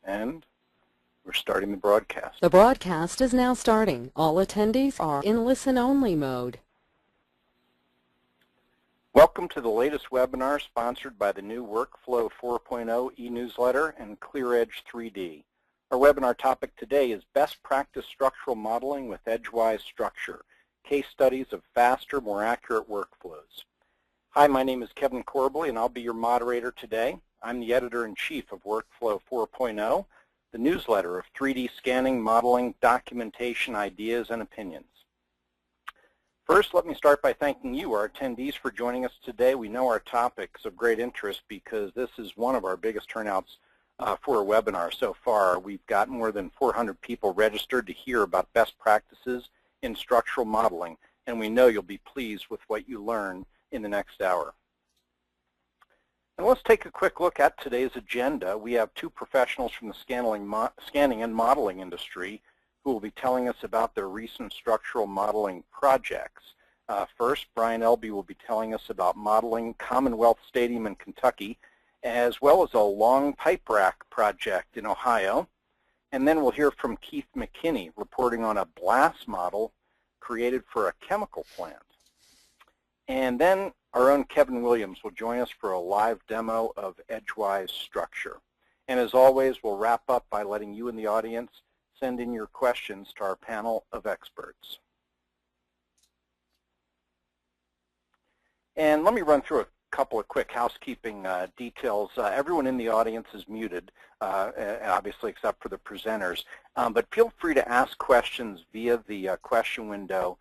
And we're starting the broadcast. The broadcast is now starting. All attendees are in listen-only mode. Welcome to the latest webinar sponsored by the new Workfl 4.0 e-newsletter and ClearEdge 3D. Our webinar topic today is Best Practice Structural Modeling with EdgeWise Structure, Case Studies of Faster, More Accurate Workflows. Hi, my name is Kevin Corbley, and I'll be your moderator today. I'm the Editor-in-Chief of Workfl 4.0, the newsletter of 3D scanning, modeling, documentation, ideas, and opinions. First, let me start by thanking you, our attendees, for joining us today. We know our topic's of great interest because this is one of our biggest turnouts for a webinar so far. We've got more than 400 people registered to hear about best practices in structural modeling, and we know you'll be pleased with what you learn in the next hour. And let's take a quick look at today's agenda. We have two professionals from the scanning and modeling industry who will be telling us about their recent structural modeling projects. First, Brian Elby will be telling us about modeling Commonwealth Stadium in Kentucky, as well as a long pipe rack project in Ohio. And then we'll hear from Keith McKinney reporting on a blast model created for a chemical plant. And then our own Kevin Williams will join us for a live demo of EdgeWise Structure. And as always, we'll wrap up by letting you in the audience send in your questions to our panel of experts. And let me run through a couple of quick housekeeping details. Everyone in the audience is muted, obviously except for the presenters. But feel free to ask questions via the question window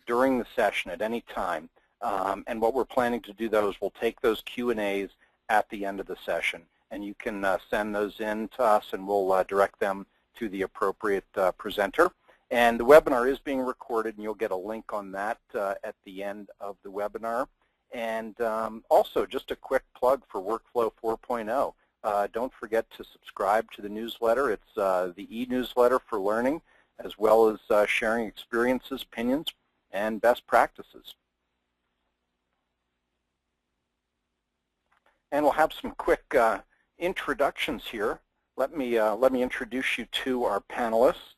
during the session at any time. And what we're planning to do, though, is we'll take those Q&As at the end of the session. And you can send those in to us, and we'll direct them to the appropriate presenter. And the webinar is being recorded, and you'll get a link on that at the end of the webinar. And also, just a quick plug for Workfl 4.0. Don't forget to subscribe to the newsletter. It's the e-newsletter for learning, as well as sharing experiences, opinions, and best practices. And we'll have some quick introductions here. Let me introduce you to our panelists.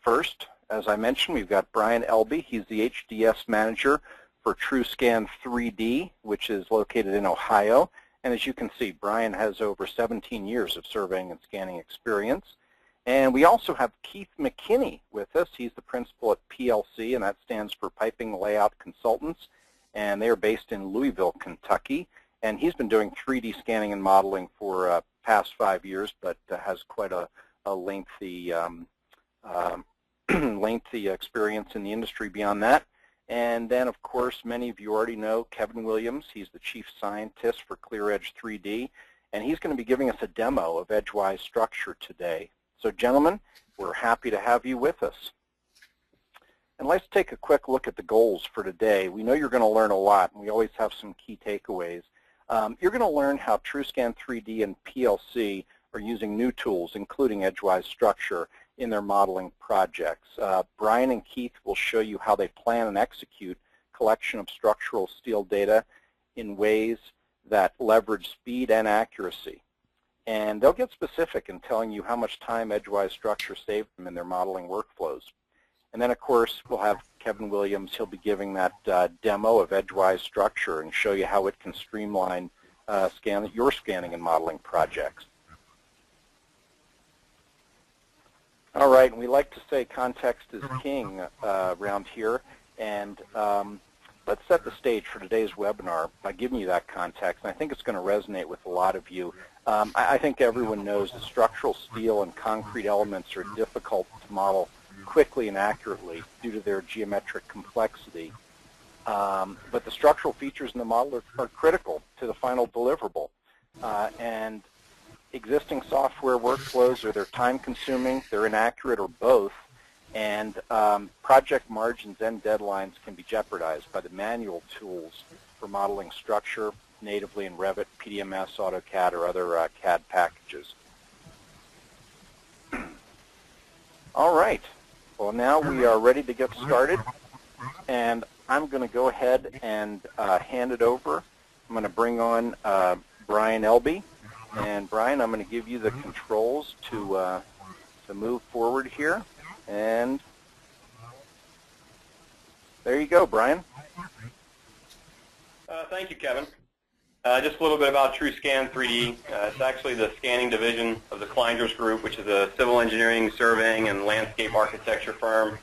First, as I mentioned, we've got Brian Elby. He's the HDS manager for TrueScan 3D, which is located in Ohio. And as you can see, Brian has over 17 years of surveying and scanning experience. And we also have Keith McKinney with us. He's the principal at PLC, and that stands for Piping Layout Consultants. And they are based in Louisville, Kentucky. And he's been doing 3D scanning and modeling for past 5 years, but has quite a lengthy lengthy experience in the industry beyond that. And then, of course, many of you already know Kevin Williams. He's the chief scientist for ClearEdge 3D, and he's going to be giving us a demo of EdgeWise Structure today. So, gentlemen, we're happy to have you with us. And let's take a quick look at the goals for today. We know you're going to learn a lot, and we always have some key takeaways. You're going to learn how TrueScan 3D and PLC are using new tools, including EdgeWise Structure, in their modeling projects. Brian and Keith will show you how they plan and execute collection of structural steel data in ways that leverage speed and accuracy. And they'll get specific in telling you how much time EdgeWise Structure saved them in their modeling workflows. And then, of course, we'll have Kevin Williams. He'll be giving that demo of EdgeWise Structure and show you how it can streamline your scanning and modeling projects. All right, and we like to say context is king around here. And let's set the stage for today's webinar by giving you that context. And I think it's going to resonate with a lot of you. I think everyone knows that structural steel and concrete elements are difficult to model quickly and accurately due to their geometric complexity. But the structural features in the model are critical to the final deliverable. And existing software workflows are they're time-consuming, they're inaccurate, or both. And project margins and deadlines can be jeopardized by the manual tools for modeling structure natively in Revit, PDMS, AutoCAD, or other CAD packages. All right. Well, now we are ready to get started, and I'm going to go ahead and hand it over. I'm going to bring on Brian Elby, And Brian, I'm going to give you the controls to move forward here. And there you go, Brian. Thank you, Kevin. Just a little bit about TrueScan 3D. It's actually the scanning division of the Kleinders Group, which is a civil engineering, surveying, and landscape architecture firm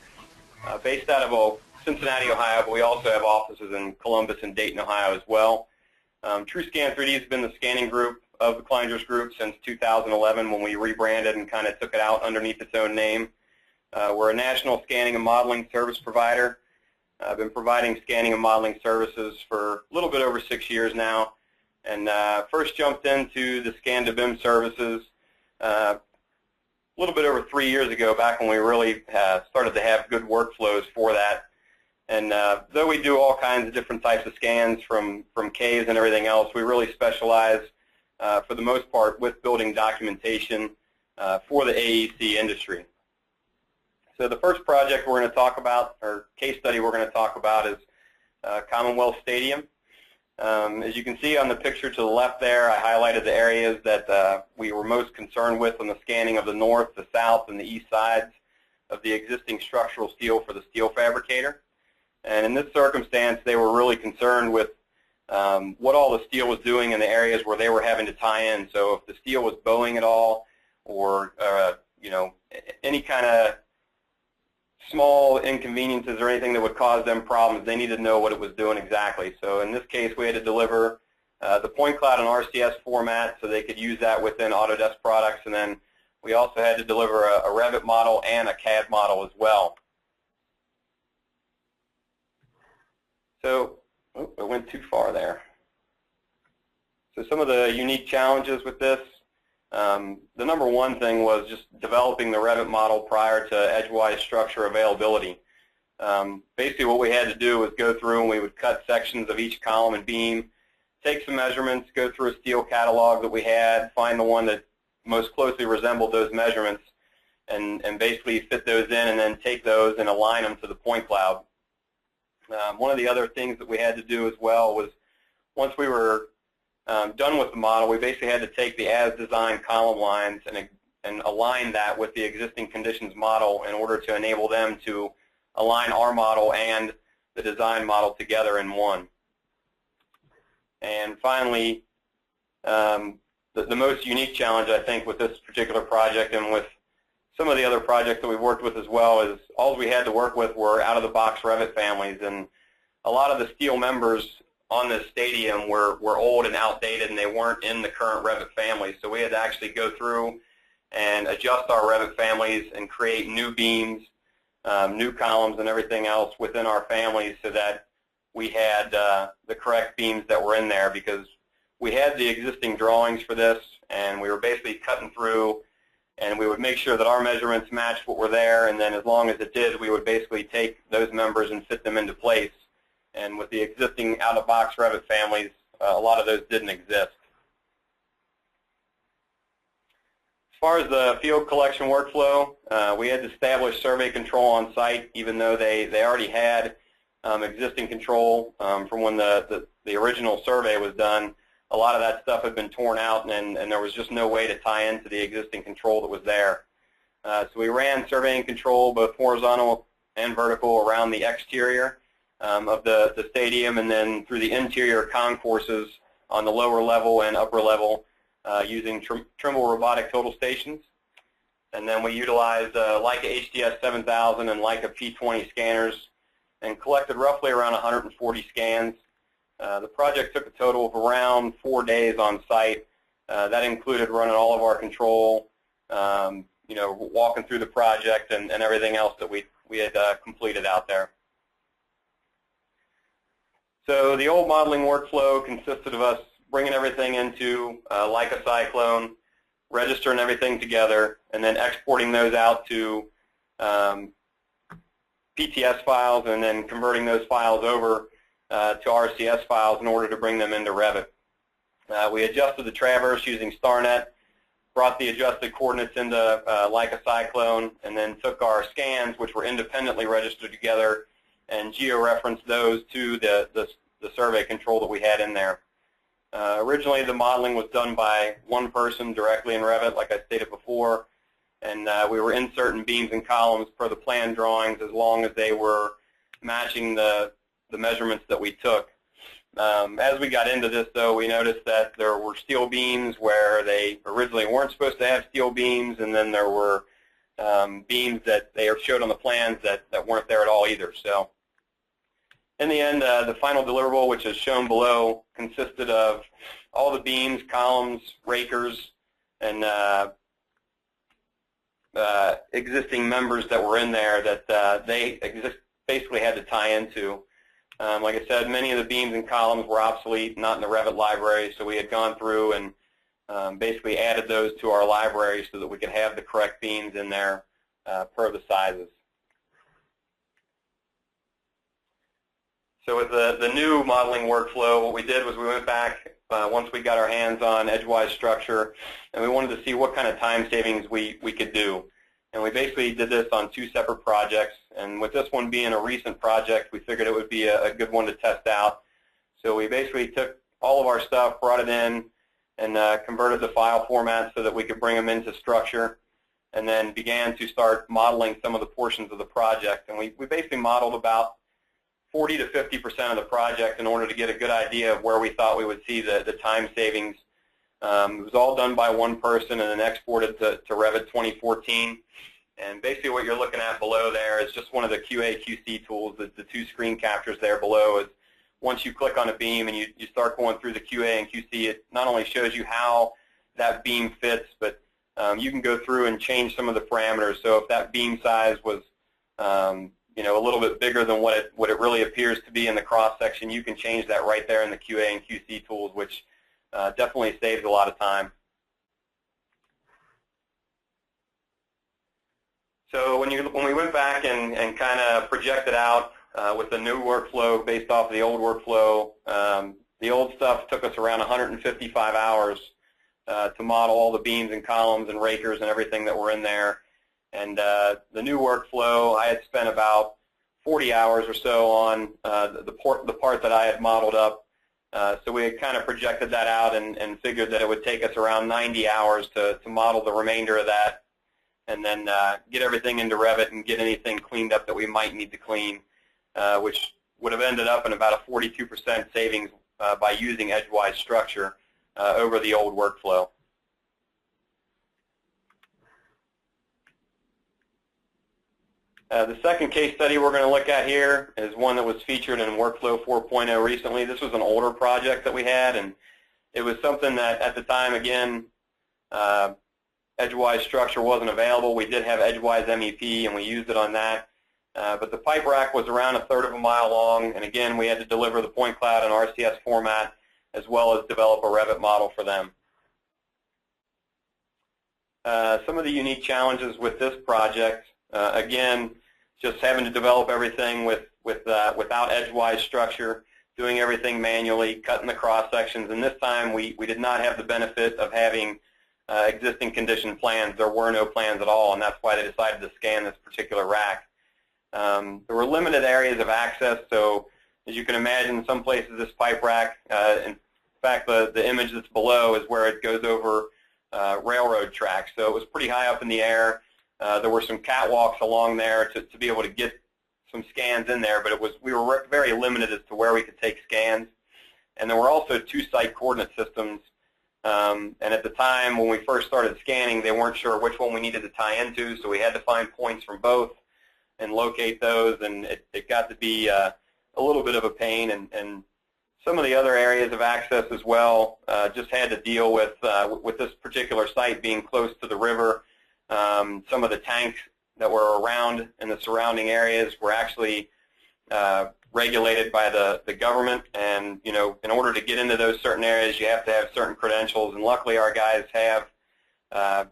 based out of Cincinnati, Ohio, but we also have offices in Columbus and Dayton, Ohio as well. TrueScan 3D has been the scanning group of the Kleinders Group since 2011 when we rebranded and kind of took it out underneath its own name. We're a national scanning and modeling service provider. I've been providing scanning and modeling services for a little bit over 6 years now, and first jumped into the scan to BIM services a little bit over 3 years ago, back when we really started to have good workflows for that. And though we do all kinds of different types of scans from caves and everything else, we really specialize for the most part with building documentation for the AEC industry. So the first project we're going to talk about, or case study we're going to talk about, is Commonwealth Stadium. As you can see on the picture to the left there, I highlighted the areas that we were most concerned with on the scanning of the north, the south, and the east sides of the existing structural steel for the steel fabricator. And in this circumstance, they were really concerned with what all the steel was doing in the areas where they were having to tie in. So if the steel was bowing at all, or you know, any kind of small inconveniences or anything that would cause them problems, they needed to know what it was doing exactly. So in this case, we had to deliver the point cloud in RCS format so they could use that within Autodesk products, and then we also had to deliver a Revit model and a CAD model as well. So, I went too far there. So some of the unique challenges with this, the number one thing was just developing the Revit model prior to EdgeWise structure availability. Basically what we had to do was go through and we would cut sections of each column and beam, take some measurements, go through a steel catalog that we had, find the one that most closely resembled those measurements, and basically fit those in and then take those and align them to the point cloud. One of the other things that we had to do as well was, once we were done with the model, we basically had to take the as-designed column lines and align that with the existing conditions model in order to enable them to align our model and the design model together in one. And finally, the most unique challenge, I think, with this particular project and with some of the other projects that we've worked with as well, is all we had to work with were out-of-the-box Revit families, and a lot of the steel members on this stadium were old and outdated, and they weren't in the current Revit family. So we had to actually go through and adjust our Revit families and create new beams, new columns, and everything else within our families so that we had the correct beams that were in there, because we had the existing drawings for this, and we were basically cutting through, and we would make sure that our measurements matched what were there, and then as long as it did, we would basically take those members and fit them into place. And with the existing out-of-box Revit families, a lot of those didn't exist. As far as the field collection workflow, we had to establish survey control on site, even though they already had existing control from when the original survey was done. A lot of that stuff had been torn out, and there was just no way to tie into the existing control that was there. So we ran surveying control, both horizontal and vertical, around the exterior of the stadium, and then through the interior concourses on the lower level and upper level using Trimble robotic total stations. And then we utilized Leica HDS 7000 and Leica P20 scanners and collected roughly around 140 scans. The project took a total of around 4 days on site. That included running all of our control, you know, walking through the project and everything else that we had completed out there. So the old modeling workflow consisted of us bringing everything into Leica Cyclone, registering everything together, and then exporting those out to PTS files, and then converting those files over to RCS files in order to bring them into Revit. We adjusted the traverse using StarNet, brought the adjusted coordinates into Leica Cyclone, and then took our scans, which were independently registered together, and geo-referenced those to the survey control that we had in there. Originally, the modeling was done by one person directly in Revit, like I stated before, and we were inserting beams and columns per the plan drawings as long as they were matching the measurements that we took. As we got into this, though, we noticed that there were steel beams where they originally weren't supposed to have steel beams, and then there were beams that they showed on the plans that weren't there at all either. So in the end, the final deliverable, which is shown below, consisted of all the beams, columns, rakers, and existing members that were in there that they basically had to tie into. Like I said, many of the beams and columns were obsolete, not in the Revit library, so we had gone through and basically added those to our library so that we could have the correct beams in there per the sizes. So with the new modeling workflow, what we did was we went back once we got our hands on EdgeWise structure, and we wanted to see what kind of time savings we could do. And we basically did this on 2 separate projects. And with this one being a recent project, we figured it would be a good one to test out. So we basically took all of our stuff, brought it in, and converted the file format so that we could bring them into structure, and then began to start modeling some of the portions of the project. And we basically modeled about 40 to 50% of the project in order to get a good idea of where we thought we would see the time savings. It was all done by one person and then exported to Revit 2014. And basically what you're looking at below there is just one of the QA/QC tools. The 2 screen captures there below is once you click on a beam and you start going through the QA and QC, it not only shows you how that beam fits, but you can go through and change some of the parameters. So if that beam size was a little bit bigger than what it really appears to be in the cross section, you can change that right there in the QA and QC tools, which definitely saves a lot of time. So when we went back and kind of projected out with the new workflow based off of the old workflow, the old stuff took us around 155 hours to model all the beams and columns and rakers and everything that were in there. And the new workflow, I had spent about 40 hours or so on the part that I had modeled up. So we had kind of projected that out and figured that it would take us around 90 hours to model the remainder of that, and then get everything into Revit and get anything cleaned up that we might need to clean, which would have ended up in about a 42% savings by using EdgeWise structure over the old workflow. The second case study we're going to look at here is one that was featured in Workflow 4.0 recently. This was an older project that we had, and it was something that at the time, again, EdgeWise structure wasn't available. We did have EdgeWise MEP, and we used it on that. But the pipe rack was around 1/3 of a mile long, and again, we had to deliver the point cloud in RCS format as well as develop a Revit model for them. Some of the unique challenges with this project, again, just having to develop everything without EdgeWise structure, doing everything manually, cutting the cross sections, and this time we did not have the benefit of having existing condition plans. There were no plans at all, and that's why they decided to scan this particular rack. There were limited areas of access, so as you can imagine, some places this pipe rack, in fact the image that's below is where it goes over railroad tracks, so it was pretty high up in the air. There were some catwalks along there to be able to get some scans in there, but we were very limited as to where we could take scans. And there were also 2 site coordinate systems, and at the time when we first started scanning, they weren't sure which one we needed to tie into, so we had to find points from both and locate those, and it got to be a little bit of a pain. And some of the other areas of access as well just had to deal with this particular site being close to the river. Some of the tanks that were around in the surrounding areas were actually regulated by the government, and in order to get into those certain areas, you have to have certain credentials. And luckily, our guys have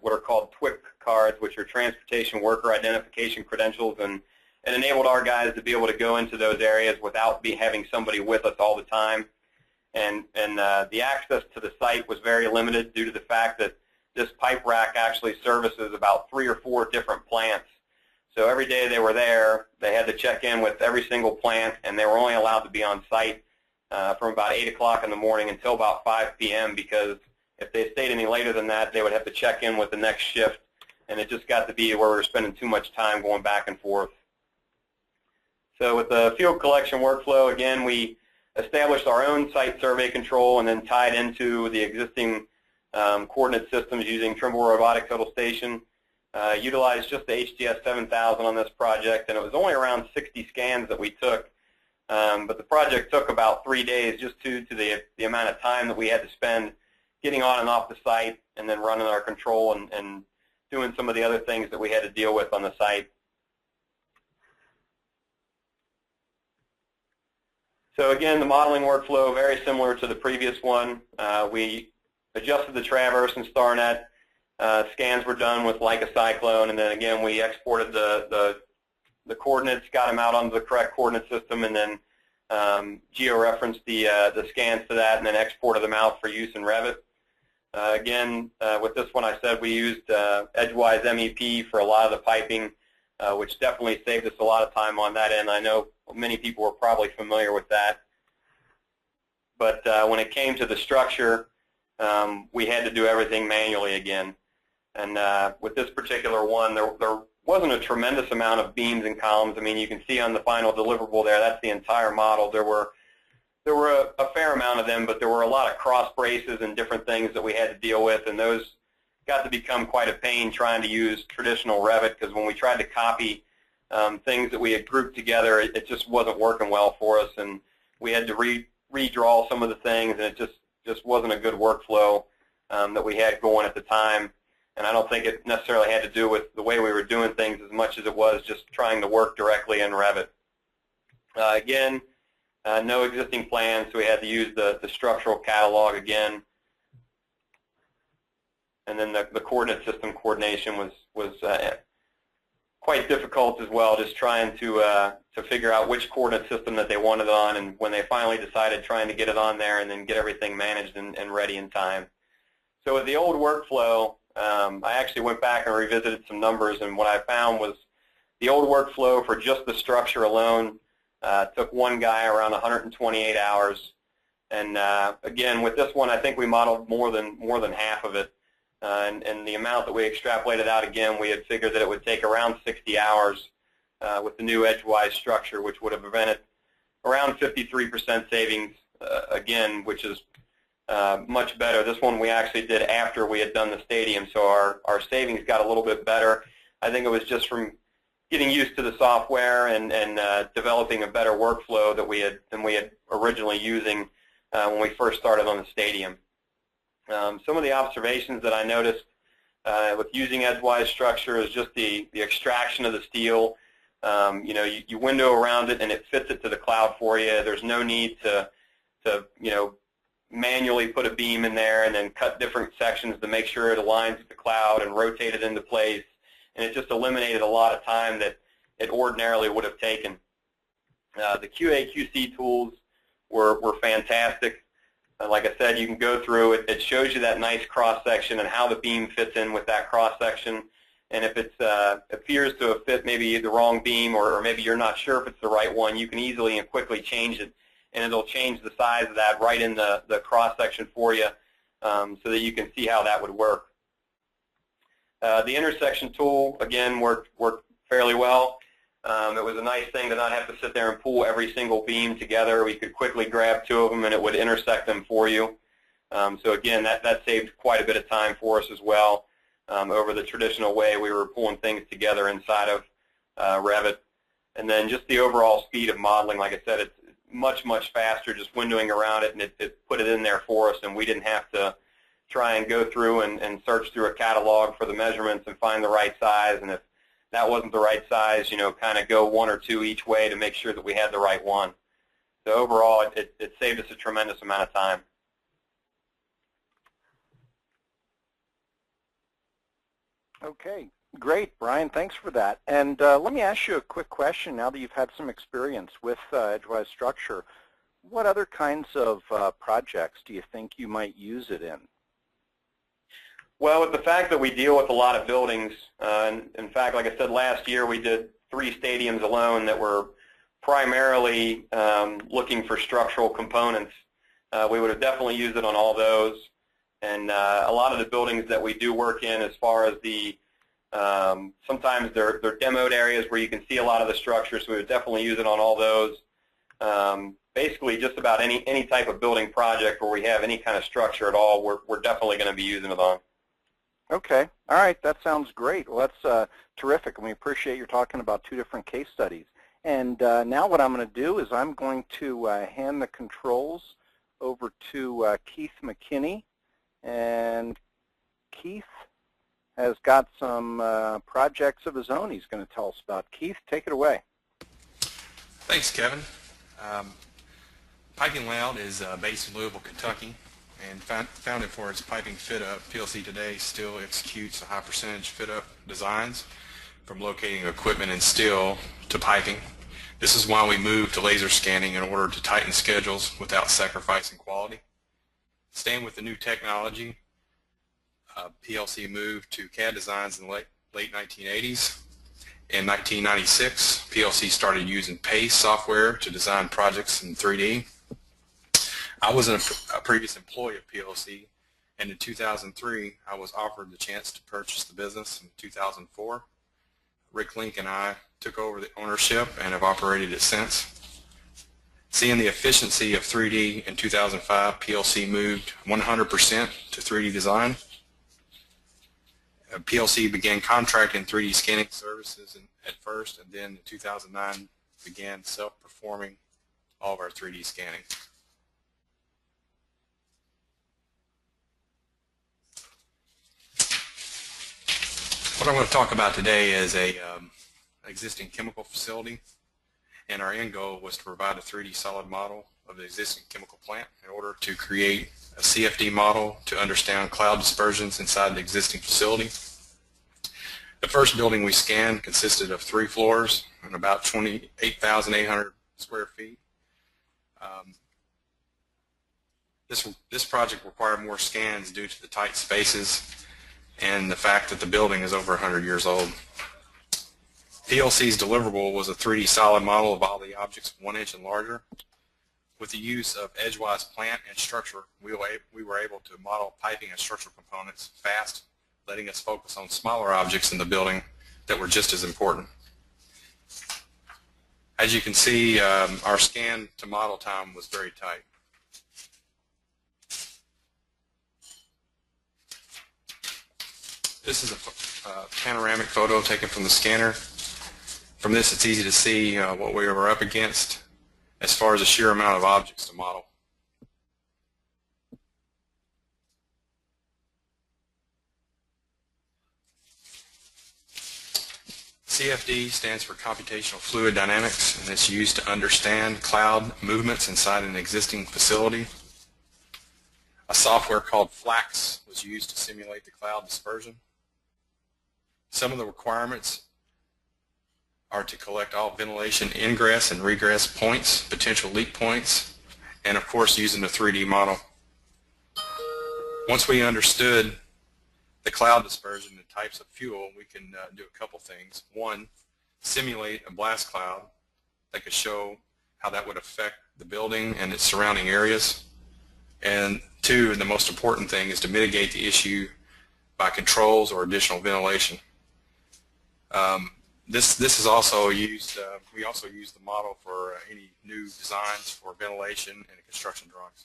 what are called TWIC cards, which are Transportation Worker Identification Credentials, and it enabled our guys to be able to go into those areas without having somebody with us all the time. And the access to the site was very limited due to the fact that this pipe rack actually services about 3 or 4 different plants. So every day they were there, they had to check in with every single plant, and they were only allowed to be on site from about 8 o'clock in the morning until about 5 p.m. because if they stayed any later than that, they would have to check in with the next shift, and it just got to be where we were spending too much time going back and forth. So with the field collection workflow, again, we established our own site survey control and then tied into the existing coordinate systems using Trimble Robotic Total Station. Utilized just the HTS 7000 on this project, and it was only around 60 scans that we took. But the project took about 3 days just due to the amount of time that we had to spend getting on and off the site and then running our control and doing some of the other things that we had to deal with on the site. So again, the modeling workflow, very similar to the previous one. We adjusted the traverse and StarNet. Scans were done with Leica Cyclone, and then again we exported the coordinates, got them out onto the correct coordinate system, and then georeferenced the scans to that, and then exported them out for use in Revit. Again, with this one, I said we used EdgeWise MEP for a lot of the piping, which definitely saved us a lot of time on that end. I know many people were probably familiar with that. But when it came to the structure, we had to do everything manually again. And with this particular one, there wasn't a tremendous amount of beams and columns. I mean, you can see on the final deliverable there, that's the entire model. There were a fair amount of them, but there were a lot of cross braces and different things that we had to deal with, and those got to become quite a pain trying to use traditional Revit, because when we tried to copy things that we had grouped together, it just wasn't working well for us, and we had to redraw some of the things, and it just wasn't a good workflow that we had going at the time. And I don't think it necessarily had to do with the way we were doing things as much as it was just trying to work directly in Revit. Again, no existing plans, so we had to use the structural catalog again. And then the coordinate system coordination was quite difficult as well, just trying to figure out which coordinate system that they wanted on, and when they finally decided, trying to get it on there and then get everything managed and ready in time. So with the old workflow, I actually went back and revisited some numbers, and what I found was the old workflow for just the structure alone took one guy around 128 hours. And again, with this one, I think we modeled more than half of it. And the amount that we extrapolated out, again, we had figured that it would take around 60 hours with the new EdgeWise structure, which would have prevented around 53% savings, again, which is much better. This one we actually did after we had done the stadium, so our savings got a little bit better. I think it was just from getting used to the software and developing a better workflow than we had originally using when we first started on the stadium. Some of the observations that I noticed with using EdgeWise structure is just the extraction of the steel. You know, you window around it and it fits it to the cloud for you. There's no need to you know, manually put a beam in there and then cut different sections to make sure it aligns with the cloud and rotate it into place. And it just eliminated a lot of time that it ordinarily would have taken. The QA/QC tools were fantastic. Like I said, you can go through it. It shows you that nice cross-section and how the beam fits in with that cross-section. And if it appears to have fit maybe the wrong beam, or maybe you're not sure if it's the right one, you can easily and quickly change it, and it'll change the size of that right in the cross-section for you, so that you can see how that would work. The intersection tool, again, worked fairly well. It was a nice thing to not have to sit there and pull every single beam together. We could quickly grab two of them and it would intersect them for you. So again, that saved quite a bit of time for us as well. Over the traditional way we were pulling things together inside of Revit. And then just the overall speed of modeling, like I said, it's much, much faster just windowing around it, and it put it in there for us, and we didn't have to try and go through and search through a catalog for the measurements and find the right size. And if that wasn't the right size, you know, kind of go one or two each way to make sure that we had the right one. So overall, it saved us a tremendous amount of time. Okay, great, Brian. Thanks for that. And let me ask you a quick question now that you've had some experience with EdgeWise structure. What other kinds of projects do you think you might use it in? Well, with the fact that we deal with a lot of buildings, and in fact, like I said, last year we did 3 stadiums alone that were primarily looking for structural components. We would have definitely used it on all those. And a lot of the buildings that we do work in, as far as the sometimes they're demoed areas where you can see a lot of the structure, so we would definitely use it on all those. Basically, just about any type of building project where we have any kind of structure at all, we're definitely going to be using it on. Okay. All right. That sounds great. Well, that's terrific, and we appreciate you talking about 2 different case studies. And now what I'm going to do is I'm going to hand the controls over to Keith McKinney. And Keith has got some projects of his own he's going to tell us about. Keith, take it away. Thanks, Kevin. Piping Loud is based in Louisville, Kentucky, and founded for its piping fit-up. PLC today still executes a high percentage fit-up designs, from locating equipment in steel to piping. This is why we moved to laser scanning in order to tighten schedules without sacrificing quality. Staying with the new technology, PLC moved to CAD designs in the late 1980s. In 1996, PLC started using PACE software to design projects in 3D. I was a previous employee of PLC, and in 2003, I was offered the chance to purchase the business. In 2004, Rick Link and I took over the ownership and have operated it since. Seeing the efficiency of 3D in 2005, PLC moved 100% to 3D design. PLC began contracting 3D scanning services at first, and then in 2009 began self-performing all of our 3D scanning. What I'm going to talk about today is a existing chemical facility, and our end goal was to provide a 3D solid model of the existing chemical plant in order to create a CFD model to understand cloud dispersions inside the existing facility. The first building we scanned consisted of 3 floors and about 28,800 square feet. This project required more scans due to the tight spaces and the fact that the building is over 100 years old. PLC's deliverable was a 3D solid model of all the objects 1 inch and larger. With the use of EdgeWise plant and structure, we were able to model piping and structural components fast, letting us focus on smaller objects in the building that were just as important. As you can see, our scan to model time was very tight. This is a panoramic photo taken from the scanner. From this, it's easy to see what we were up against as far as the sheer amount of objects to model. CFD stands for Computational Fluid Dynamics, and it's used to understand cloud movements inside an existing facility. A software called FLAX was used to simulate the cloud dispersion. Some of the requirements are to collect all ventilation ingress and regress points, potential leak points, and of course using a 3D model. Once we understood the cloud dispersion and types of fuel, we can do a couple things. One, simulate a blast cloud that could show how that would affect the building and its surrounding areas. And 2, and the most important thing, is to mitigate the issue by controls or additional ventilation. This is also used, we also use the model for any new designs for ventilation and construction drawings.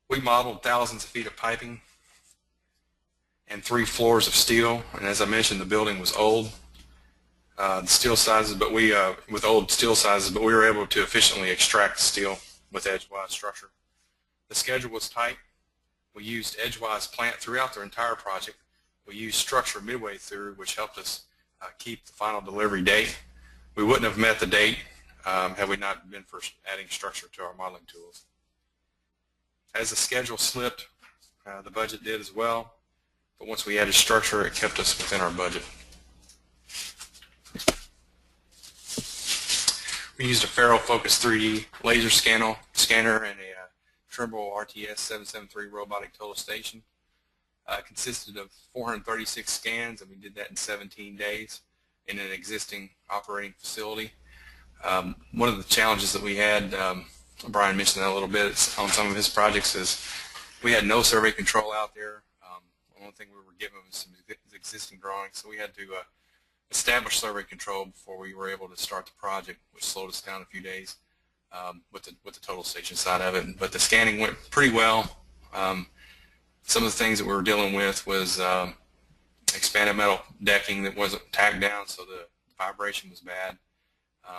We modeled thousands of feet of piping and 3 floors of steel, and as I mentioned, the building was old. The steel sizes, but with old steel sizes, but we were able to efficiently extract the steel with EdgeWise structure. The schedule was tight. We used EdgeWise plant throughout the entire project. We used structure midway through, which helped us keep the final delivery date. We wouldn't have met the date had we not been for adding structure to our modeling tools. As the schedule slipped, the budget did as well, but once we added structure, it kept us within our budget. We used a Faro Focus 3D laser scanner and a Trimble RTS 773 robotic total station. consisted of 436 scans, and we did that in 17 days in an existing operating facility. One of the challenges that we had, Brian mentioned that a little bit on some of his projects, is we had no survey control out there. The only thing we were given was some existing drawings, so we had to establish survey control before we were able to start the project, which slowed us down a few days with the total station side of it. But the scanning went pretty well. Some of the things that we were dealing with was expanded metal decking that wasn't tacked down, so the vibration was bad.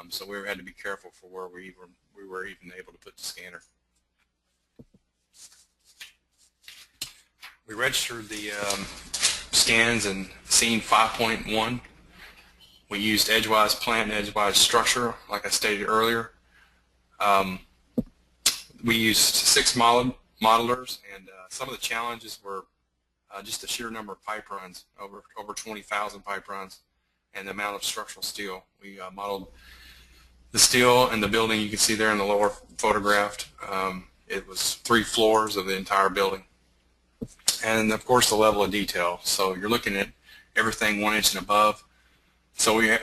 So we had to be careful for where we were even able to put the scanner. We registered the scans in scene 5.1. We used EdgeWise plant and EdgeWise structure, like I stated earlier. We used 6 modelers, and some of the challenges were just the sheer number of pipe runs, over 20,000 pipe runs, and the amount of structural steel. We modeled the steel and the building you can see there in the lower photographed. It was 3 floors of the entire building. And of course the level of detail. So you're looking at everything 1 inch and above. So we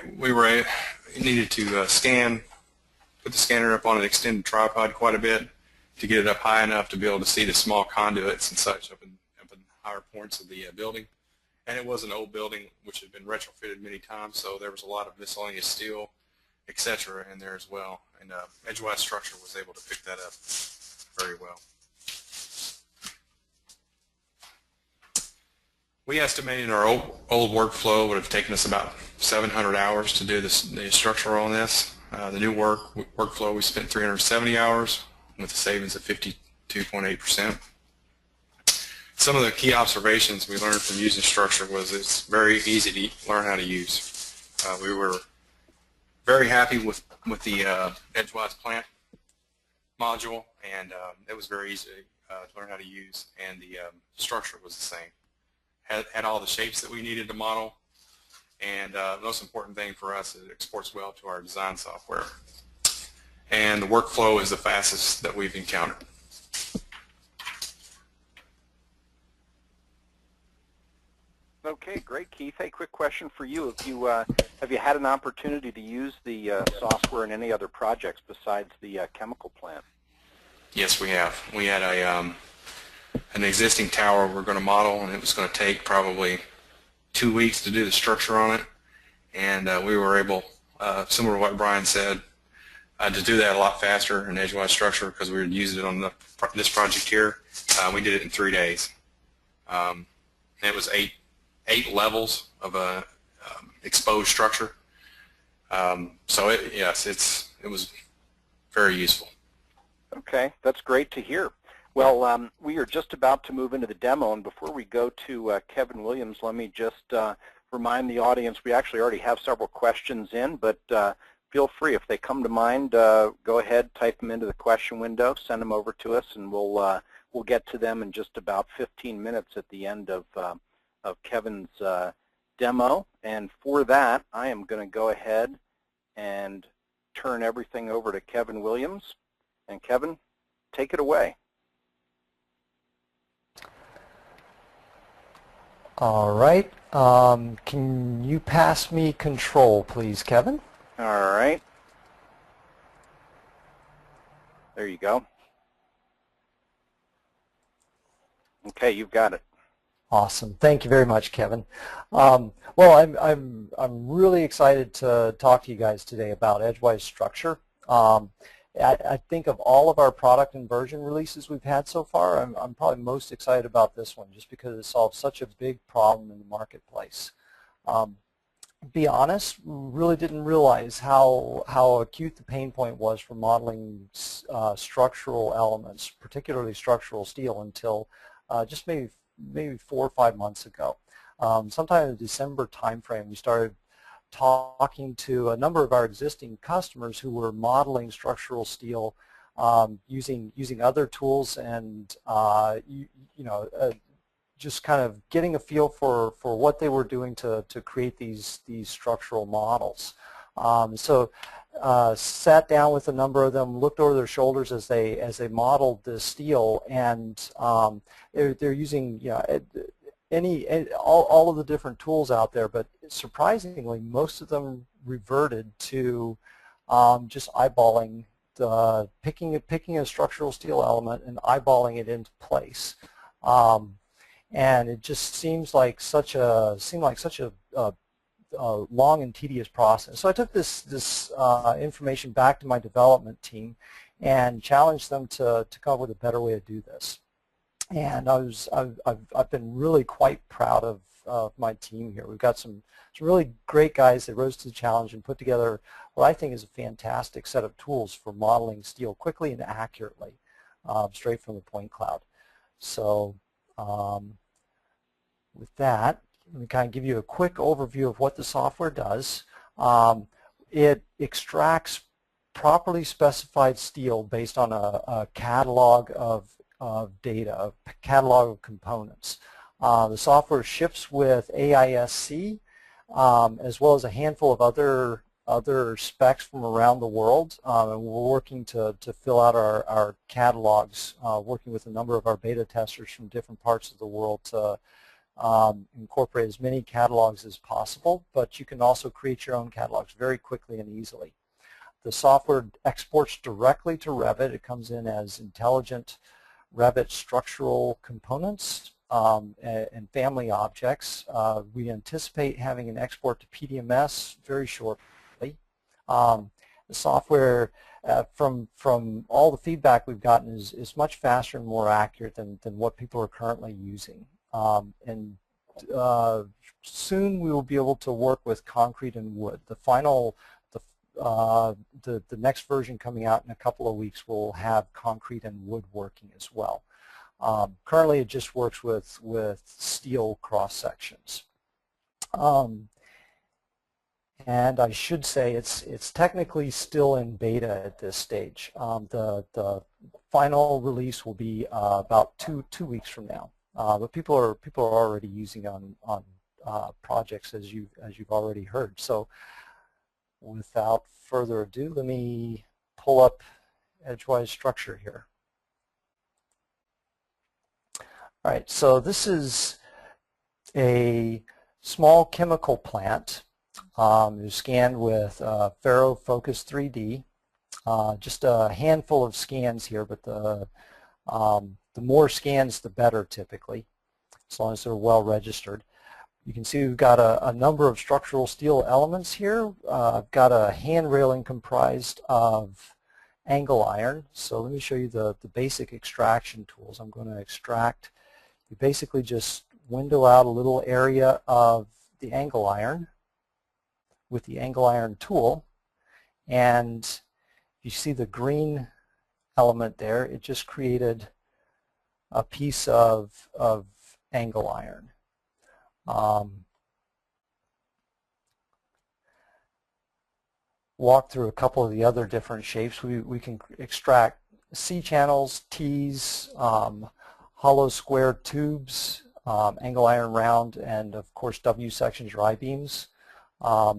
needed to scan, put the scanner up on an extended tripod quite a bit to get it up high enough to be able to see the small conduits and such up in higher points of the building. And it was an old building which had been retrofitted many times, so there was a lot of miscellaneous steel, etc. in there as well. And EdgeWise structure was able to pick that up very well. We estimated our old workflow would have taken us about 700 hours to do the structure on this. The new workflow, we spent 370 hours with a savings of 52.8%. Some of the key observations we learned from using structure was it's very easy to learn how to use. We were very happy with the EdgeWise plant module, and it was very easy to learn how to use, and the structure was the same. Had all the shapes that we needed to model, and the most important thing for us is it exports well to our design software. And the workflow is the fastest that we've encountered. Okay, great, Keith. Hey, quick question for you. Have you had an opportunity to use the software in any other projects besides the chemical plant? Yes, we have. We had an existing tower we're going to model, and it was going to take probably 2 weeks to do the structure on it. And we were able, similar to what Brian said, to do that a lot faster in EdgeWise structure because we were using it on this project here. We did it in 3 days. And it was eight levels of a exposed structure. So it was very useful. Okay, that's great to hear. Well, we are just about to move into the demo, and before we go to Kevin Williams, let me just remind the audience we actually already have several questions in, but feel free, if they come to mind, go ahead, type them into the question window, send them over to us, and we'll get to them in just about 15 minutes at the end of Kevin's demo. And for that, I am going to go ahead and turn everything over to Kevin Williams. And Kevin, take it away. All right. Can you pass me control, please, Kevin? All right. There you go. Okay, you've got it. Awesome. Thank you very much, Kevin. Well, I'm really excited to talk to you guys today about EdgeWise structure. I think of all of our product and version releases we've had so far, I'm probably most excited about this one just because it solves such a big problem in the marketplace. Be honest, really didn't realize how acute the pain point was for modeling structural elements, particularly structural steel, until just maybe 4 or 5 months ago. Sometime in the December timeframe, we started talking to a number of our existing customers who were modeling structural steel using other tools, and just kind of getting a feel for what they were doing to create these structural models. So sat down with a number of them, looked over their shoulders as they modeled the steel, and they're using all of the different tools out there, but surprisingly, most of them reverted to just eyeballing picking a structural steel element and eyeballing it into place. And it just seemed like such a long and tedious process. So I took this information back to my development team and challenged them to come up with a better way to do this. And I've been really quite proud of my team here. We've got some really great guys that rose to the challenge and put together what I think is a fantastic set of tools for modeling steel quickly and accurately, straight from the point cloud. So with that, let me kind of give you a quick overview of what the software does. It extracts properly specified steel based on a catalog of data, a catalog of components. The software ships with AISC as well as a handful of other specs from around the world, and we're working to fill out our catalogs, working with a number of our beta testers from different parts of the world to incorporate as many catalogs as possible, but you can also create your own catalogs very quickly and easily. The software exports directly to Revit. It comes in as intelligent Revit structural components and family objects. We anticipate having an export to PDMS very shortly. The software, from all the feedback we've gotten, is much faster and more accurate than what people are currently using. And soon we will be able to work with concrete and wood. The next version coming out in a couple of weeks will have concrete and wood working as well. Currently it just works with steel cross sections. And I should say it's technically still in beta at this stage. The final release will be about two weeks from now. But people are already using on projects, as you've already heard. So without further ado, let me pull up EdgeWise structure here. All right, so this is a small chemical plant. It was scanned with Faro Focus 3D. Just a handful of scans here, but the more scans, the better typically, as long as they're well registered. You can see we've got a number of structural steel elements here. I've got a hand railing comprised of angle iron. So let me show you the basic extraction tools. I'm going to extract. You basically just window out a little area of the angle iron with the angle iron tool, and you see the green element there. It just created a piece of angle iron. Walk through a couple of the other different shapes. We can extract C-channels, T's, hollow square tubes, angle iron round, and of course W sections or I-beams. I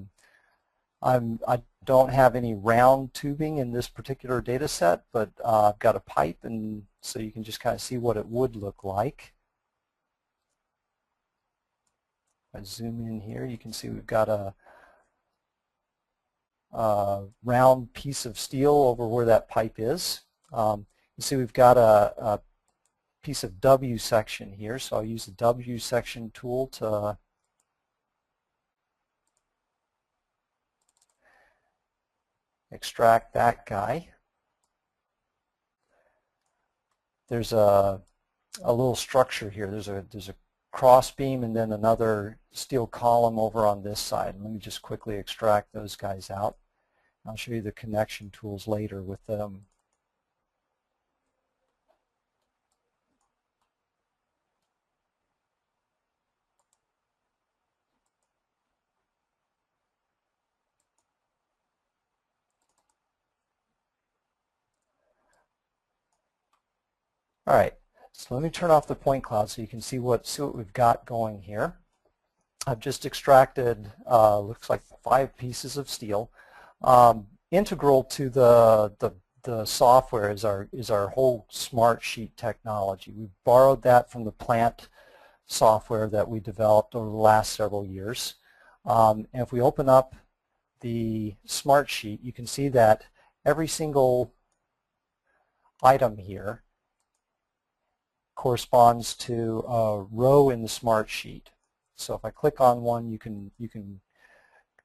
don't have any round tubing in this particular data set, but I've got a pipe, and so you can just kind of see what it would look like. If I zoom in here, you can see we've got a round piece of steel over where that pipe is. You see we've got a piece of W section here, so I'll use the W section tool to extract that guy. There's a little structure here. There's a cross beam and then another steel column over on this side. Let me just quickly extract those guys out. I'll show you the connection tools later with them. All right, so let me turn off the point cloud so you can see what we've got going here. I've just extracted, looks like 5 pieces of steel. Integral to the software is our whole smart sheet technology. We've borrowed that from the plant software that we developed over the last several years. And if we open up the Smart Sheet, you can see that every single item here corresponds to a row in the Smart Sheet. So if I click on one, you can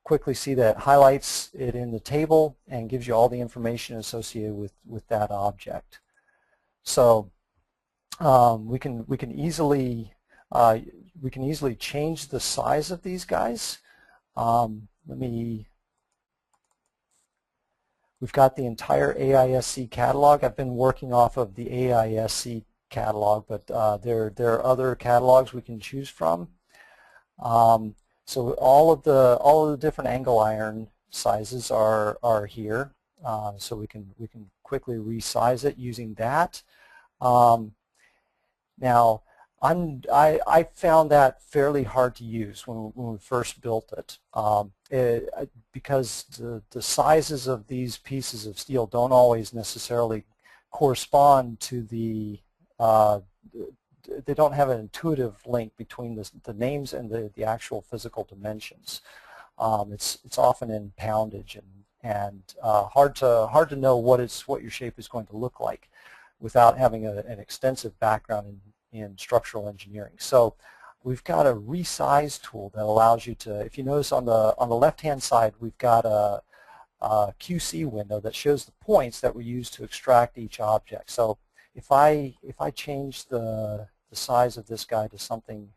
quickly see that it highlights it in the table and gives you all the information associated with that object. So we can easily change the size of these guys. We've got the entire AISC catalog. I've been working off of the AISC catalog, but there are other catalogs we can choose from. So all of the different angle iron sizes are here. So we can quickly resize it using that. Now, I found that fairly hard to use when we first built it, because the sizes of these pieces of steel don't always necessarily correspond to the they don't have an intuitive link between the names and the actual physical dimensions. It's often in poundage and hard to know what your shape is going to look like without having an extensive background in structural engineering. So we've got a resize tool that allows you to, if you notice on the left-hand side, we've got a QC window that shows the points that we use to extract each object. So if I change the size of this guy to something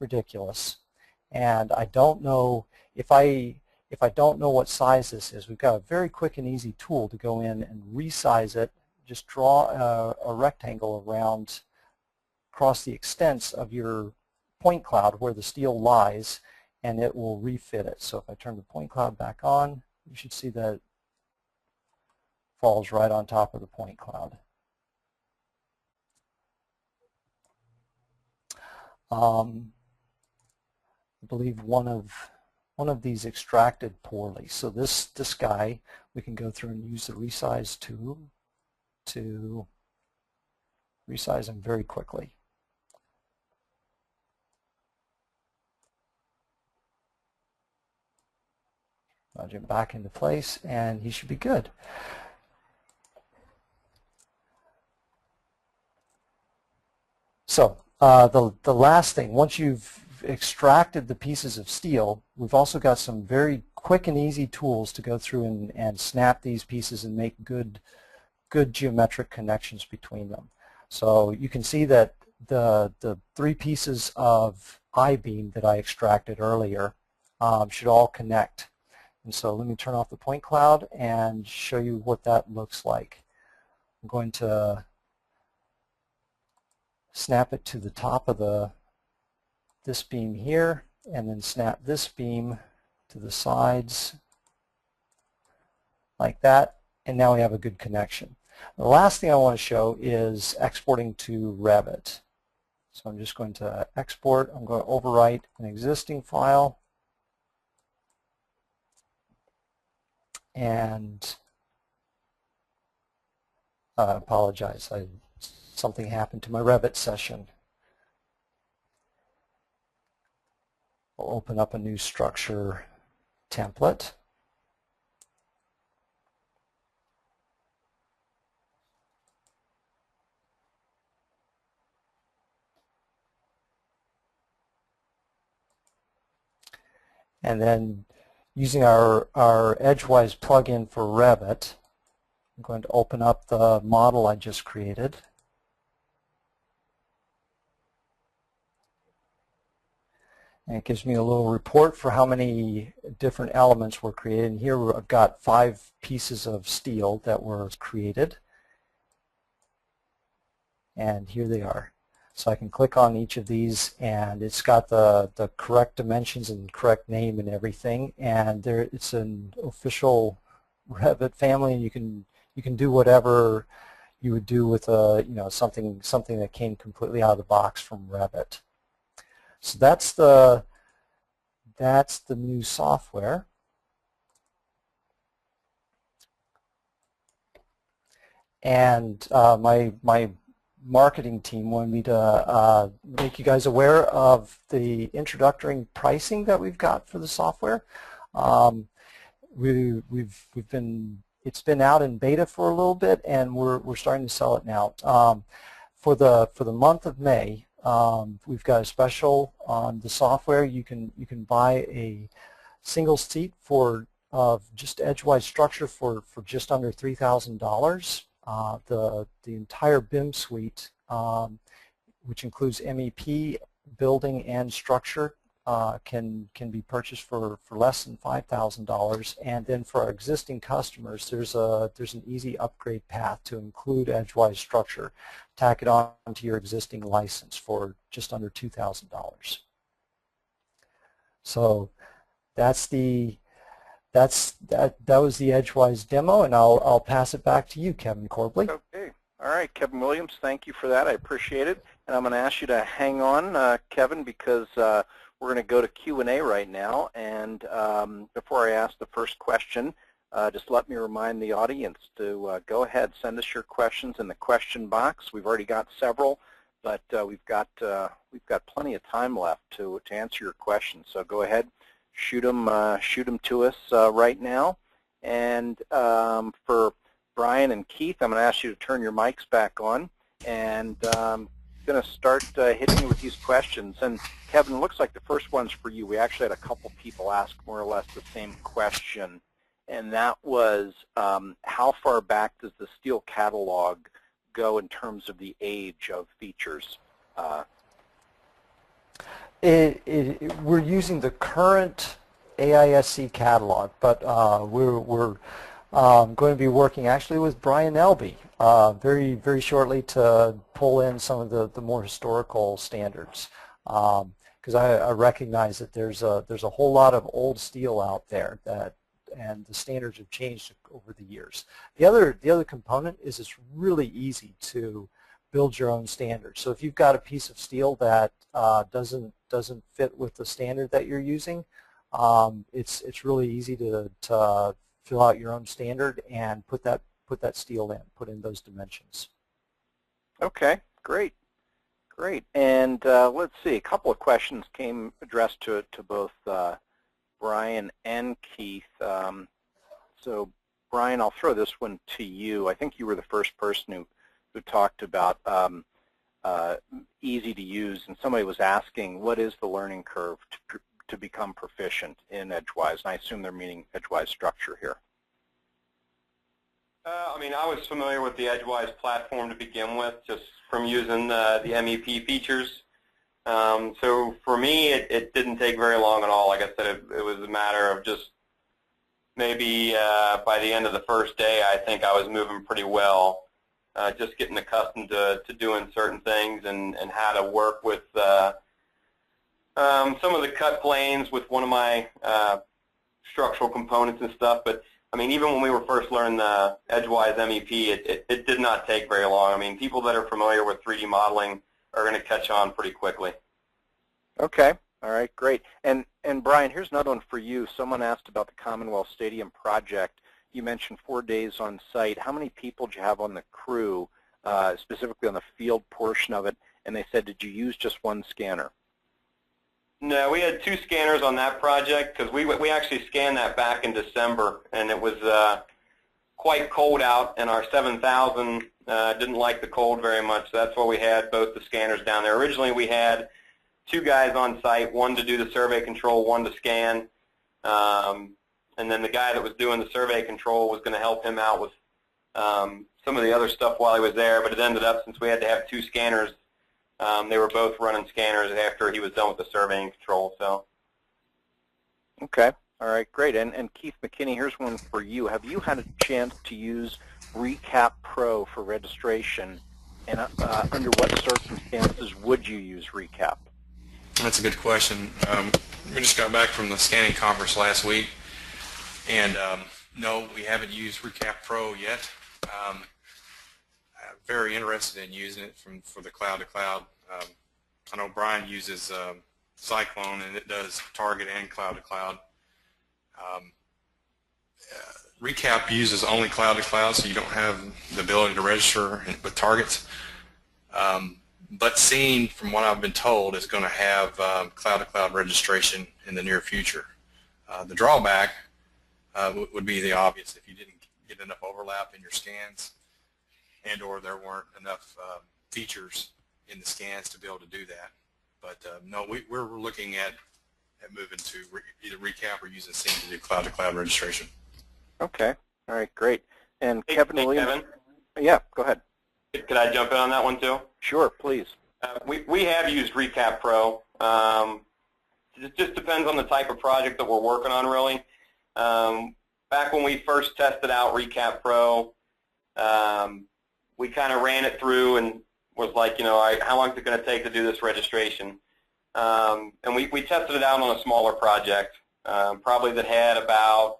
ridiculous, and I don't know if I don't know what size this is, we've got a very quick and easy tool to go in and resize it. Just draw a rectangle around across the extents of your point cloud where the steel lies, and it will refit it. So if I turn the point cloud back on, you should see that it falls right on top of the point cloud. I believe one of these extracted poorly. So this guy, we can go through and use the resize tool to resize him very quickly. Nudge him back into place, and he should be good. So the last thing, once you've extracted the pieces of steel, we've also got some very quick and easy tools to go through and snap these pieces and make good geometric connections between them. So you can see that the three pieces of I-beam that I extracted earlier should all connect. And so let me turn off the point cloud and show you what that looks like. I'm going to snap it to the top of this beam here, and then snap this beam to the sides like that, and now we have a good connection. The last thing I want to show is exporting to Revit. So I'm just going to export. I'm going to overwrite an existing file, and I apologize. Something happened to my Revit session. I'll open up a new structure template. And then using our EdgeWise plugin for Revit, I'm going to open up the model I just created. And it gives me a little report for how many different elements were created. And here I've got 5 pieces of steel that were created. And here they are. So I can click on each of these, and it's got the correct dimensions and correct name and everything. And there, it's an official Revit family, and you can do whatever you would do with something that came completely out of the box from Revit. So that's the new software. And my marketing team wanted me to make you guys aware of the introductory pricing that we've got for the software. It's been out in beta for a little bit, and we're starting to sell it now. For the month of May, we've got a special on the software. You can buy a single seat for just EdgeWise structure for just under $3,000. The entire BIM suite, which includes MEP, building, and structure, can be purchased for less than $5,000. And then for our existing customers, there's an easy upgrade path to include EdgeWise structure. Tack it on to your existing license for just under $2,000. So that was the EdgeWise demo, and I'll pass it back to you, Kevin Corbley. Okay. All right, Kevin Williams, thank you for that. I appreciate it. And I'm going to ask you to hang on, Kevin, because we're going to go to Q&A right now. And before I ask the first question, just let me remind the audience to go ahead, send us your questions in the question box. We've already got several, but we've got plenty of time left to answer your questions. So go ahead, shoot them to us right now. And for Brian and Keith, I'm going to ask you to turn your mics back on, and I'm going to start hitting you with these questions. And Kevin, it looks like the first one's for you. We actually had a couple people ask more or less the same question, and that was how far back does the Steel catalog go in terms of the age of features? We're using the current AISC catalog, but we're going to be working actually with Brian Elby very shortly to pull in some of the more historical standards, because I recognize that there's a whole lot of old steel out there and the standards have changed over the years. The other component is it's really easy to build your own standard. So if you've got a piece of steel that doesn't fit with the standard that you're using, it's really easy to fill out your own standard and put that steel in, put in those dimensions. Okay, great. And let's see, a couple of questions came addressed to both Brian and Keith. So Brian, I'll throw this one to you. I think you were the first person who talked about easy to use, and somebody was asking, what is the learning curve to become proficient in EdgeWise? And I assume they're meaning EdgeWise structure here. I mean, I was familiar with the EdgeWise platform to begin with, just from using the MEP features. So for me, it didn't take very long at all. Like I said, it was a matter of just maybe by the end of the first day, I think I was moving pretty well. Just getting accustomed to doing certain things and how to work with some of the cut planes with one of my structural components and stuff. But I mean, even when we were first learning the EdgeWise MEP, it did not take very long. I mean, people that are familiar with 3D modeling are going to catch on pretty quickly. Okay. All right, great. And Brian, here's another one for you. Someone asked about the Commonwealth Stadium project. You mentioned 4 days on site. How many people did you have on the crew, specifically on the field portion of it? And they said, did you use just one scanner? No, we had 2 scanners on that project because we actually scanned that back in December, and it was quite cold out, and our 7000 didn't like the cold very much, so that's why we had both the scanners down there. Originally we had 2 guys on site, one to do the survey control, one to scan, and then the guy that was doing the survey control was going to help him out with some of the other stuff while he was there, but it ended up, since we had to have 2 scanners, they were both running scanners after he was done with the surveying control. So. Okay. All right, great. And Keith McKinney, here's one for you. Have you had a chance to use Recap Pro for registration, and under what circumstances would you use Recap? That's a good question. We just got back from the scanning conference last week, and no, we haven't used Recap Pro yet. I'm very interested in using it for the cloud-to-cloud. I know Brian uses Cyclone, and it does target and cloud-to-cloud. Recap uses only cloud-to-cloud, so you don't have the ability to register with targets. But seen from what I've been told is going to have cloud-to-cloud registration in the near future. The drawback would be the obvious if you didn't get enough overlap in your scans and or there weren't enough features in the scans to be able to do that. But no, we're looking at moving to either recap or using SIEM to do cloud-to-cloud registration. Okay. All right, great. And Hey, Kevin hey, Williams? Kevin, Yeah, go ahead. could I jump in on that one too? Sure, please. We have used Recap Pro. It just depends on the type of project that we're working on, really. Back when we first tested out Recap Pro, we kind of ran it through and was like, you know, how long is it going to take to do this registration? And we tested it out on a smaller project, probably that had about,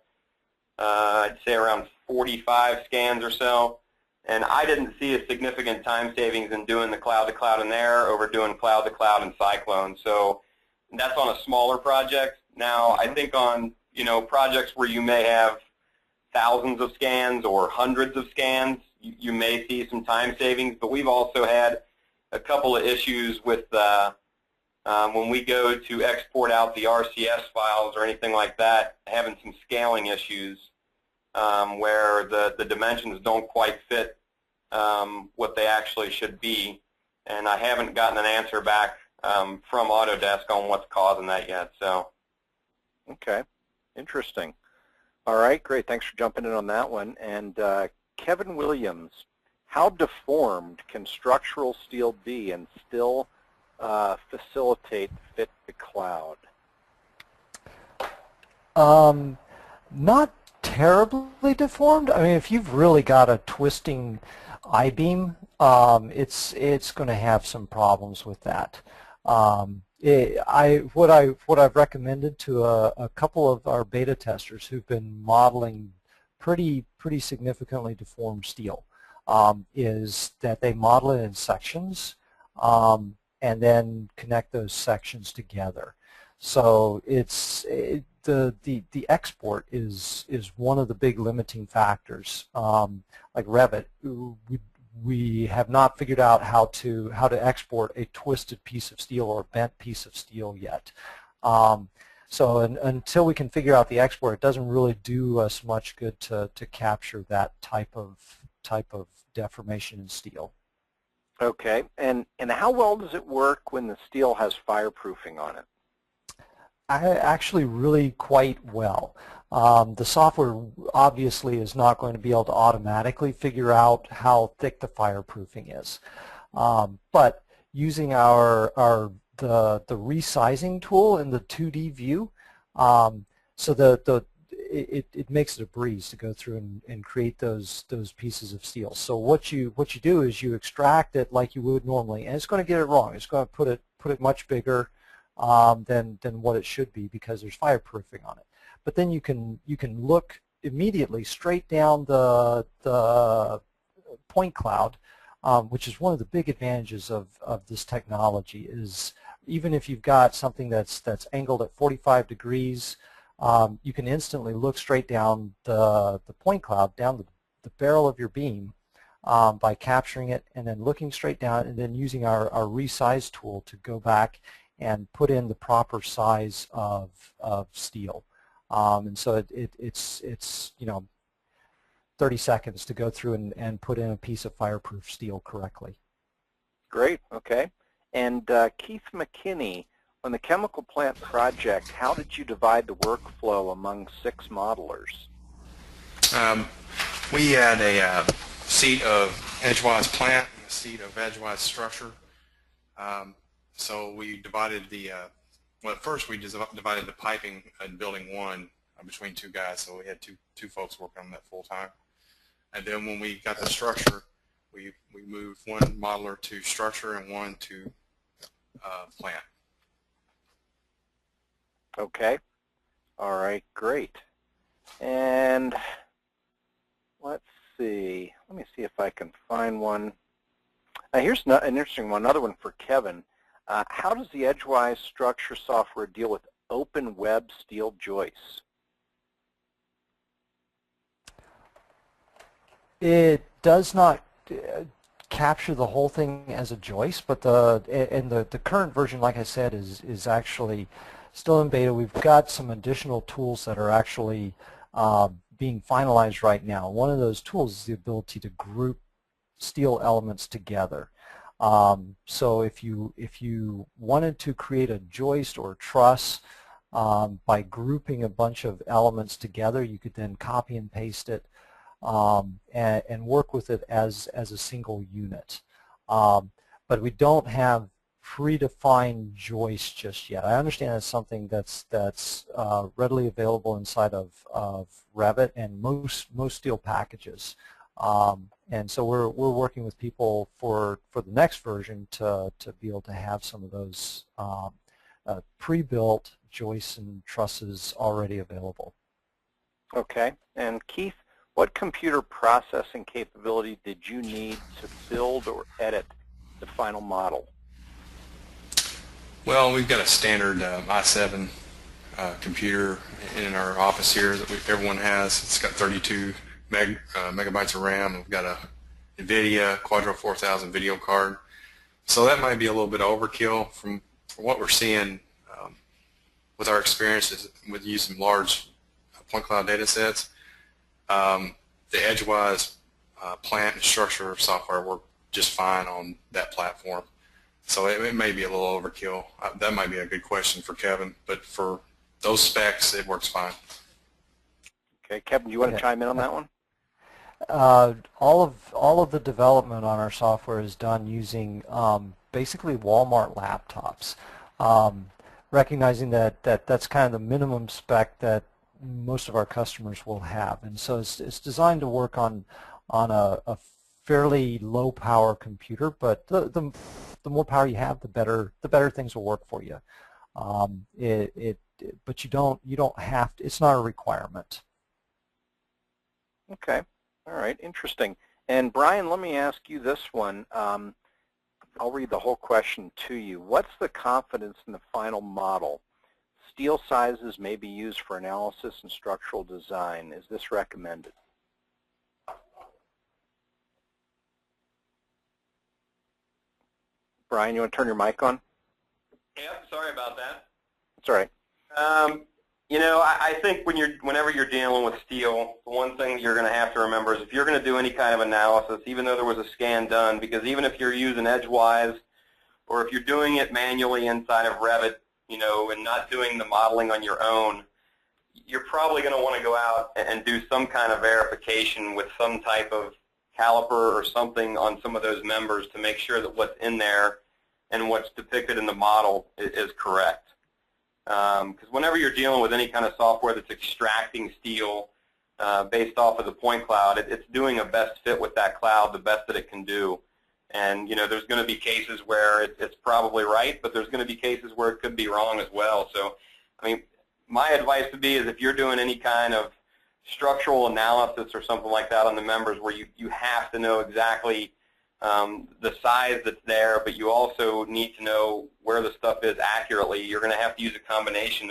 I'd say around 45 scans or so. And I didn't see a significant time savings in doing the cloud-to-cloud in there over doing cloud-to-cloud in Cyclone. So that's on a smaller project. Now, I think on, you know, projects where you may have thousands of scans or hundreds of scans, you may see some time savings. But we've also had a couple of issues with when we go to export out the RCS files or anything like that, having some scaling issues. Where the dimensions don't quite fit what they actually should be, and I haven't gotten an answer back from Autodesk on what's causing that yet. So, okay, interesting. All right, great. Thanks for jumping in on that one. And Kevin Williams, how deformed can structural steel be and still facilitate fit to cloud? Not terribly deformed. I mean, if you've really got a twisting I-beam, it's going to have some problems with that. What I've recommended to a couple of our beta testers who've been modeling pretty significantly deformed steel is that they model it in sections and then connect those sections together. So the export is one of the big limiting factors. Like Revit, we have not figured out how to export a twisted piece of steel or a bent piece of steel yet. So until we can figure out the export, it doesn't really do us much good to capture that type of deformation in steel. Okay, and how well does it work when the steel has fireproofing on it? Actually really quite well. The software obviously is not going to be able to automatically figure out how thick the fireproofing is. But using the resizing tool in the 2D view, so it makes it a breeze to go through and create those pieces of steel. So what you do is you extract it like you would normally, and it's going to get it wrong. It's going to put it much bigger than what it should be because there's fireproofing on it. But then you can look immediately straight down the point cloud, which is one of the big advantages of this technology. Is even if you've got something that's angled at 45 degrees, you can instantly look straight down the point cloud, down the barrel of your beam, by capturing it and then looking straight down and then using our resize tool to go back and put in the proper size of steel. And so it's you know 30 seconds to go through and put in a piece of fireproof steel correctly. Great, okay. And Keith McKinney, on the chemical plant project, how did you divide the workflow among 6 modelers? We had a seat of EdgeWise plant and a seat of EdgeWise structure. So we divided well, at first we divided the piping in building 1 between 2 guys, so we had two folks working on that full time. And then when we got the structure, we moved 1 modeler to structure and 1 to plant. Okay. All right, great. And let's see. Let me see if I can find one. Here's an interesting one, another one for Kevin. How does the EdgeWise structure software deal with open web steel joists? It does not capture the whole thing as a joist, but the current version, like I said, is actually still in beta. We've got some additional tools that are actually being finalized right now. One of those tools is the ability to group steel elements together. So if you wanted to create a joist or truss by grouping a bunch of elements together, you could then copy and paste it and work with it as a single unit. But we don't have predefined joists just yet. I understand that's something that's readily available inside of Revit and most steel packages. And so we're working with people for the next version to be able to have some of those pre-built joists and trusses already available. Okay. And Keith, what computer processing capability did you need to build or edit the final model? Well, we've got a standard i7 computer in our office here that everyone has. It's got 32 megabytes of RAM. We've got a NVIDIA Quadro 4000 video card. So that might be a little bit overkill from what we're seeing with our experiences with using large point cloud data sets. The EdgeWise plant and structure software work just fine on that platform. So it may be a little overkill. That might be a good question for Kevin, but for those specs, it works fine. Okay, Kevin, do you want to chime in on that one? All of the development on our software is done using basically Walmart laptops, recognizing that's kind of the minimum spec that most of our customers will have, and so it's designed to work on a fairly low power computer, but the more power you have, the better things will work for you. But you don't have to. It's not a requirement. Okay. All right. Interesting. And Brian, let me ask you this one. I'll read the whole question to you. What's the confidence in the final model? Steel sizes may be used for analysis and structural design. Is this recommended? Brian, you want to turn your mic on? Yep, sorry about that. That's all right. You know, I think whenever you're dealing with steel, the one thing you're going to have to remember is if you're going to do any kind of analysis, even though there was a scan done, because even if you're using EdgeWise or if you're doing it manually inside of Revit, you know, and not doing the modeling on your own, you're probably going to want to go out and do some kind of verification with some type of caliper or something on some of those members to make sure that what's in there and what's depicted in the model is correct. Because whenever you're dealing with any kind of software that's extracting steel based off of the point cloud, it's doing a best fit with that cloud, the best that it can do. And you know, there's going to be cases where it's probably right, but there's going to be cases where it could be wrong as well. So, I mean, my advice would be is if you're doing any kind of structural analysis or something like that on the members where you have to know exactly the size that's there, but you also need to know where the stuff is accurately, you're going to have to use a combination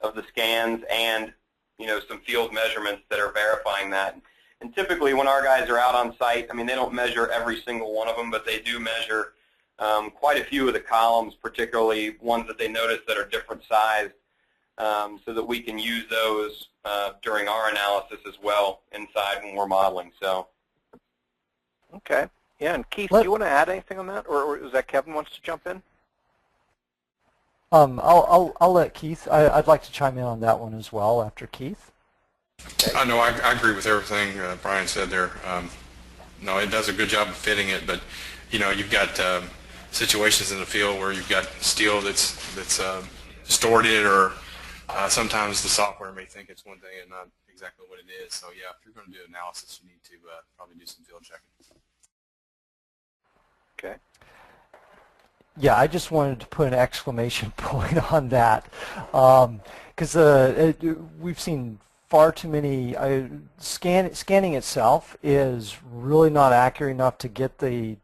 of the scans and, you know, some field measurements that are verifying that. And typically when our guys are out on site, I mean, they don't measure every single one of them, but they do measure quite a few of the columns, particularly ones that they notice that are different sized, so that we can use those during our analysis as well inside when we're modeling. So. Okay. Yeah, and Keith, do you want to add anything on that, or is that Kevin wants to jump in? I'll let Keith. I'd like to chime in on that one as well after Keith. Okay. I know I agree with everything Brian said there. No, it does a good job of fitting it, but you know, you've got situations in the field where you've got steel that's stored it, or sometimes the software may think it's one thing and not exactly what it is. So yeah, if you're going to do analysis, you need to probably do some field checking. Okay. Yeah, I just wanted to put an exclamation point on that because we've seen far too many. Scanning itself is really not accurate enough to get the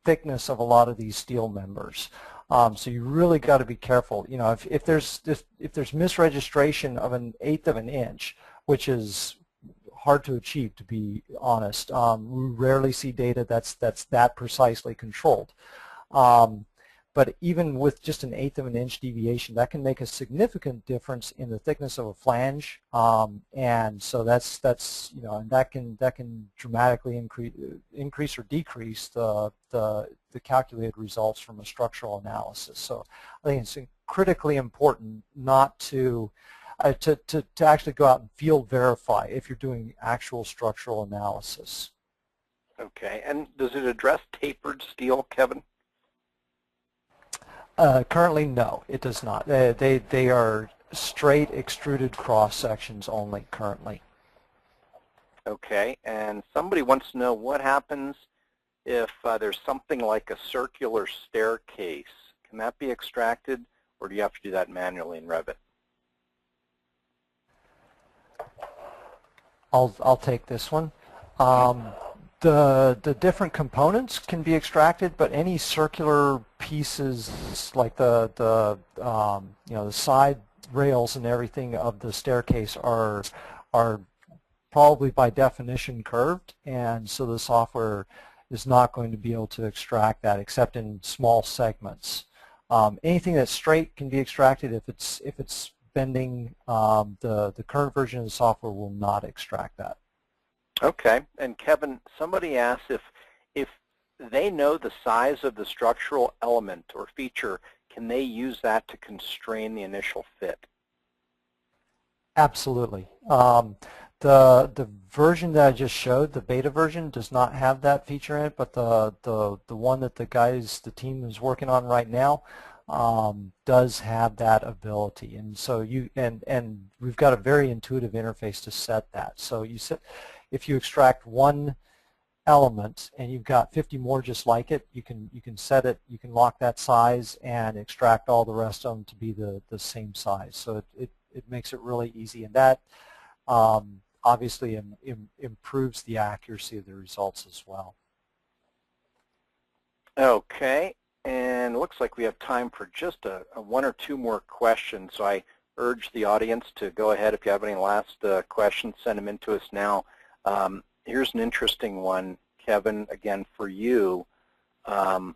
thickness of a lot of these steel members. So you really got to be careful. You know, if there's misregistration of 1/8 of an inch, which is hard to achieve, to be honest. We rarely see data that's that precisely controlled. But even with just an eighth of an inch deviation, that can make a significant difference in the thickness of a flange, and so that's you know, and that can dramatically increase or decrease the calculated results from a structural analysis. So I think it's critically important not to actually go out and field verify if you're doing actual structural analysis. Okay, and does it address tapered steel, Kevin? Currently, no, it does not. They are straight extruded cross sections only currently. Okay, and somebody wants to know what happens if there's something like a circular staircase. Can that be extracted, or do you have to do that manually in Revit? I'll take this one. The different components can be extracted, but any circular pieces like the you know, the side rails and everything of the staircase are probably by definition curved, and so the software is not going to be able to extract that except in small segments. Anything that's straight can be extracted. If it's bending, the current version of the software will not extract that. Okay, and Kevin, somebody asked if they know the size of the structural element or feature, can they use that to constrain the initial fit? Absolutely. The version that I just showed, the beta version, does not have that feature in it, but the one that the team is working on right now does have that ability. And so and we've got a very intuitive interface to set that. So you set, if you extract one element and you've got 50 more just like it, you can set it, you can lock that size and extract all the rest of them to be the same size. So it makes it really easy, and that obviously improves the accuracy of the results as well. Okay, and it looks like we have time for just a one or two more questions, so I urge the audience to go ahead. If you have any last questions, send them in to us now. Here's an interesting one, Kevin, again for you. Well,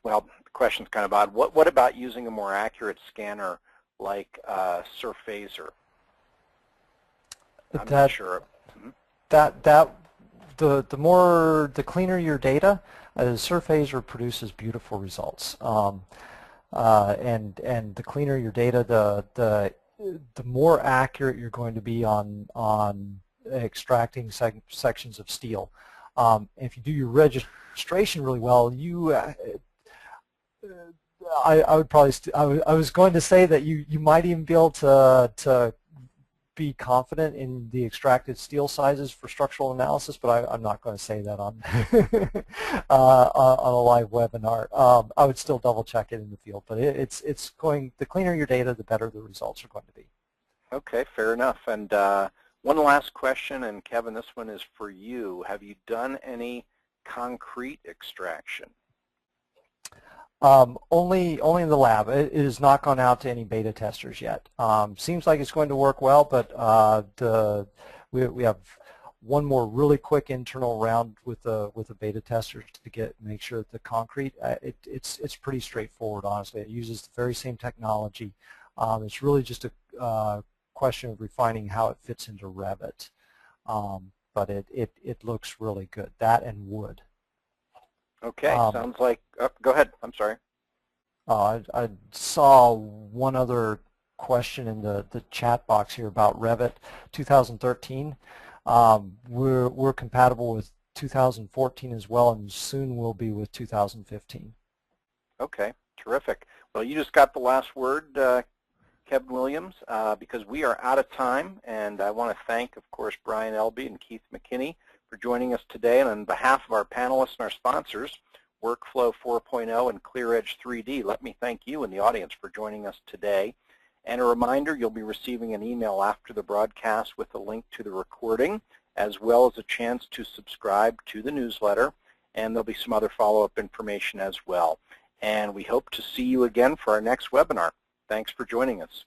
the question's kind of odd. What about using a more accurate scanner like Surphaser? I'm not sure. The cleaner your data, Surphaser produces beautiful results. And the cleaner your data, the more accurate you're going to be on extracting sections of steel. If you do your registration really well, I would probably I was going to say that you might even be able to be confident in the extracted steel sizes for structural analysis, but I'm not going to say that on on a live webinar. I would still double check it in the field, but it's going, the cleaner your data, the better the results are going to be. Okay, fair enough. And one last question, and Kevin, this one is for you. Have you done any concrete extraction? Only in the lab. It has not gone out to any beta testers yet. Seems like it's going to work well, but we have one more really quick internal round with the beta testers to make sure that the concrete it's pretty straightforward. Honestly, it uses the very same technology. It's really just a question of refining how it fits into Revit, but it looks really good. That and wood. Okay, sounds like, go ahead, I'm sorry. I saw one other question in the chat box here about Revit 2013. We're compatible with 2014 as well, and soon we'll be with 2015. Okay, terrific. Well, you just got the last word, Kevin Williams, because we are out of time, and I want to thank, of course, Brian Elby and Keith McKinney for joining us today. And on behalf of our panelists and our sponsors, Workfl 4.0 and ClearEdge 3D, let me thank you and the audience for joining us today. And a reminder, you'll be receiving an email after the broadcast with a link to the recording, as well as a chance to subscribe to the newsletter, and there'll be some other follow-up information as well. And we hope to see you again for our next webinar. Thanks for joining us.